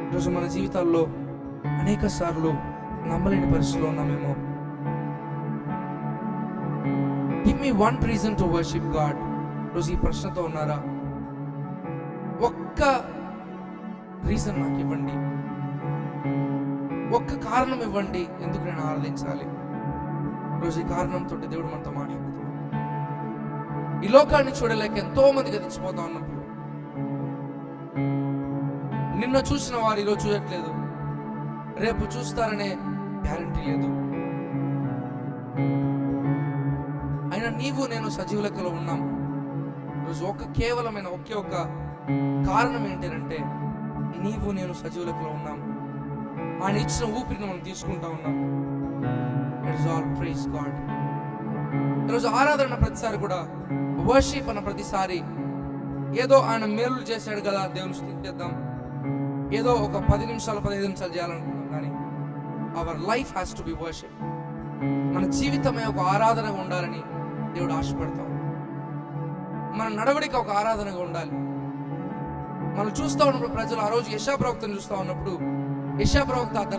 ఈరోజు మన జీవితాల్లో అనేక సార్లు నమ్మలేని పరిస్థితిలో ఉన్నామేమో. Give me one reason to worship God. ఈరోజు ఈ ప్రశ్నతో ఉన్నారా? ఒక్క రీజన్ నాకు ఇవ్వండి, ఒక్క కారణం ఇవ్వండి ఎందుకు నేను ఆరాధించాలి. ఈరోజు ఈ కారణంతో దేవుడు మనతో మాట్లాడుతున్నాడు. ఈ లోకాన్ని చూడలేక ఎంతో మంది గతించిపోతా ఉన్నప్పుడు, నిన్న చూసిన వారు ఈరోజు చూడట్లేదు, రేపు చూస్తారనే గ్యారంటీ లేదు. అయినా నీవు నేను సజీవ లెక్కలో ఉన్నాం. ఈరోజు కేవలమైన ఒకే ఒక కారణం ఏంటంటే నీవు నేను సజీవ లెక్కలో ఉన్నాం. ఆయన ఇచ్చిన ఊపిరిని మనం తీసుకుంటా ఉన్నాం. It's all praise God. ఈరోజు ఆరాధన ప్రతిసారి కూడా, వర్షిప్ అన్న ప్రతిసారి ఏదో ఆయన మేలు చేశాడు కదా దేవుని స్తుతిద్దాం, ఏదో ఒక 10 నిమిషాలు 15 నిమిషాలు చేయాలనుకుంటాం. కానీ our life has to be worship. మన జీవితమే ఒక ఆరాధనగా ఉండాలని దేవుడు ఆశపడతాం. మన నడవడిక ఒక ఆరాధనగా ఉండాలి. మనం చూస్తూ ఉన్నప్పుడు ప్రజలు ఆ రోజు యెషయా ప్రవక్తను చూస్తూ ఉన్నప్పుడు, యెషయా ప్రవక్త